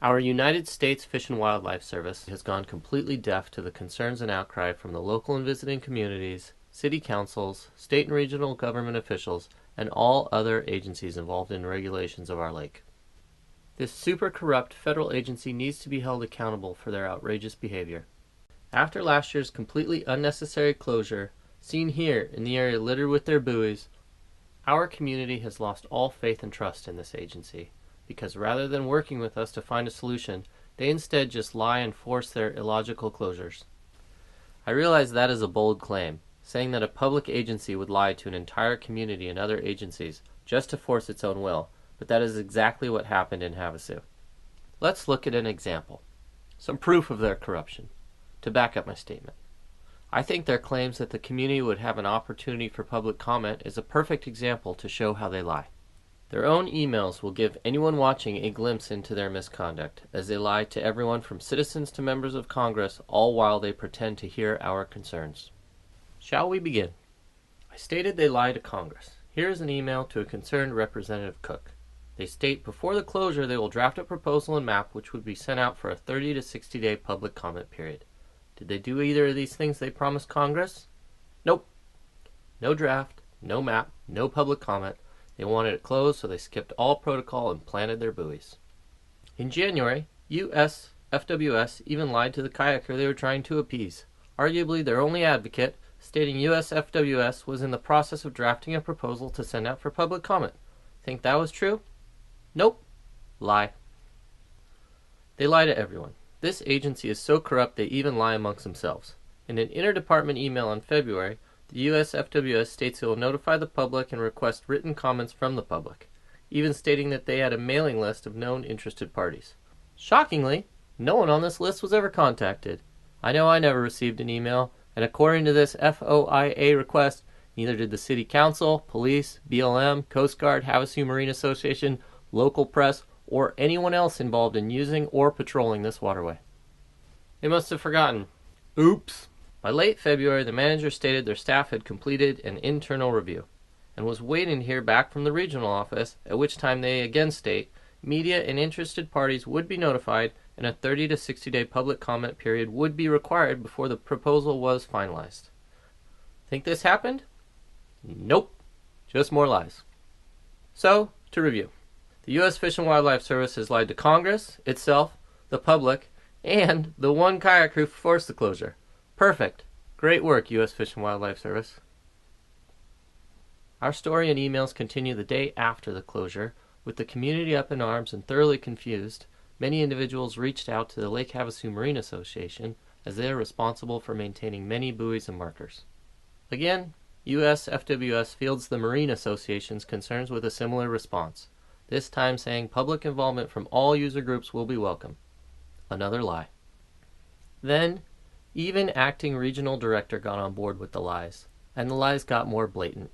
Our United States Fish and Wildlife Service has gone completely deaf to the concerns and outcry from the local and visiting communities, city councils, state and regional government officials, and all other agencies involved in regulations of our lake. This super corrupt federal agency needs to be held accountable for their outrageous behavior. After last year's completely unnecessary closure, seen here in the area littered with their buoys, our community has lost all faith and trust in this agency, because rather than working with us to find a solution, they instead just lie and force their illogical closures. I realize that is a bold claim, saying that a public agency would lie to an entire community and other agencies just to force its own will, but that is exactly what happened in Havasu. Let's look at an example, some proof of their corruption, to back up my statement. I think their claims that the community would have an opportunity for public comment is a perfect example to show how they lie. Their own emails will give anyone watching a glimpse into their misconduct, as they lie to everyone from citizens to members of Congress, all while they pretend to hear our concerns. Shall we begin? I stated they lie to Congress. Here is an email to a concerned Representative Cook. They state before the closure they will draft a proposal and map which would be sent out for a 30 to 60 day public comment period. Did they do either of these things they promised Congress? Nope. No draft, no map, no public comment. They wanted it closed, so they skipped all protocol and planted their buoys. In January, USFWS even lied to the kayaker they were trying to appease, arguably their only advocate, stating USFWS was in the process of drafting a proposal to send out for public comment. Think that was true? Nope. Lie. They lie to everyone. This agency is so corrupt they even lie amongst themselves. In an interdepartment email in February, the USFWS states it will notify the public and request written comments from the public, even stating that they had a mailing list of known interested parties. Shockingly, no one on this list was ever contacted. I know I never received an email, and according to this FOIA request, neither did the City Council, Police, BLM, Coast Guard, Havasu Marine Association, local press, or anyone else involved in using or patrolling this waterway. They must have forgotten. Oops! By late February, the manager stated their staff had completed an internal review and was waiting to hear back from the regional office, at which time they again state media and interested parties would be notified and a 30 to 60 day public comment period would be required before the proposal was finalized. Think this happened? Nope. Just more lies. So, to review. The U.S. Fish and Wildlife Service has lied to Congress, itself, the public, and the one kayak who forced the closure. Perfect. Great work, U.S. Fish and Wildlife Service. Our story and emails continue the day after the closure. With the community up in arms and thoroughly confused, many individuals reached out to the Lake Havasu Marine Association, as they are responsible for maintaining many buoys and markers. Again, USFWS fields the Marine Association's concerns with a similar response, this time saying public involvement from all user groups will be welcome. Another lie. Then, even acting regional director got on board with the lies, and the lies got more blatant.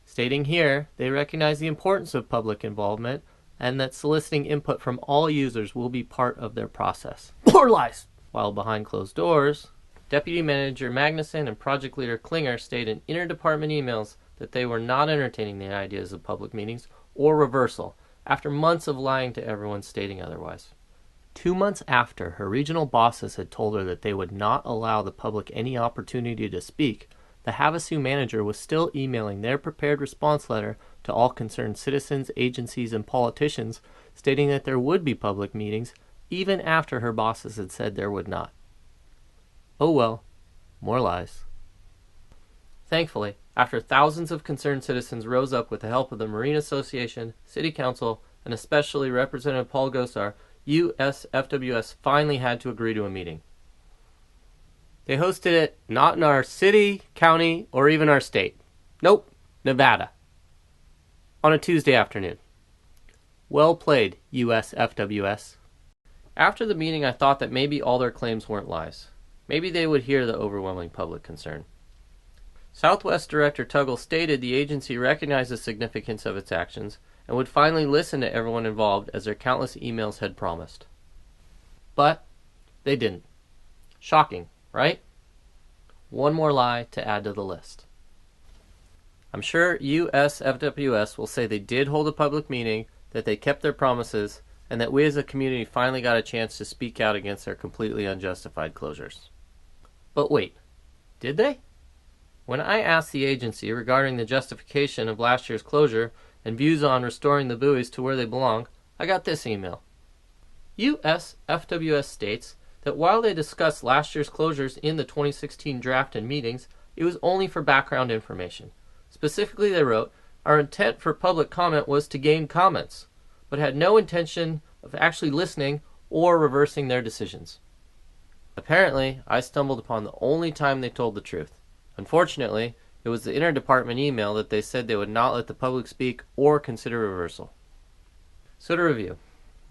Stating here, they recognize the importance of public involvement and that soliciting input from all users will be part of their process. More lies! While behind closed doors, Deputy Manager Magnuson and Project Leader Klinger stated in interdepartment emails that they were not entertaining the ideas of public meetings or reversal, after months of lying to everyone stating otherwise. 2 months after, her regional bosses had told her that they would not allow the public any opportunity to speak, the Havasu manager was still emailing their prepared response letter to all concerned citizens, agencies, and politicians, stating that there would be public meetings, even after her bosses had said there would not. Oh well, more lies. Thankfully, after thousands of concerned citizens rose up with the help of the Marine Association, City Council, and especially Representative Paul Gosar, USFWS finally had to agree to a meeting. They hosted it not in our city, county, or even our state. Nope, Nevada. On a Tuesday afternoon. Well played, USFWS. After the meeting, I thought that maybe all their claims weren't lies. Maybe they would hear the overwhelming public concern. Southwest Director Tuggle stated the agency recognized the significance of its actions and would finally listen to everyone involved as their countless emails had promised. But they didn't. Shocking, right? One more lie to add to the list. I'm sure USFWS will say they did hold a public meeting, that they kept their promises, and that we as a community finally got a chance to speak out against their completely unjustified closures. But wait, did they? When I asked the agency regarding the justification of last year's closure and views on restoring the buoys to where they belong, I got this email. USFWS states that while they discussed last year's closures in the 2016 draft and meetings, it was only for background information. Specifically, they wrote, "Our intent for public comment was to gain comments, but had no intention of actually listening or reversing their decisions." Apparently, I stumbled upon the only time they told the truth. Unfortunately, it was the interdepartment email that they said they would not let the public speak or consider reversal. So to review,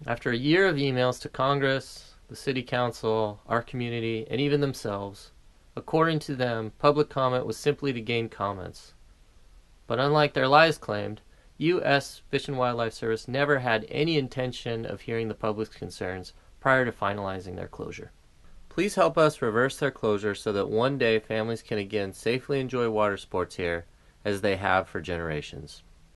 after a year of emails to Congress, the City Council, our community, and even themselves, according to them, public comment was simply to gain comments. But unlike their lies claimed, U.S. Fish and Wildlife Service never had any intention of hearing the public's concerns prior to finalizing their closure. Please help us reverse their closure so that one day families can again safely enjoy water sports here as they have for generations.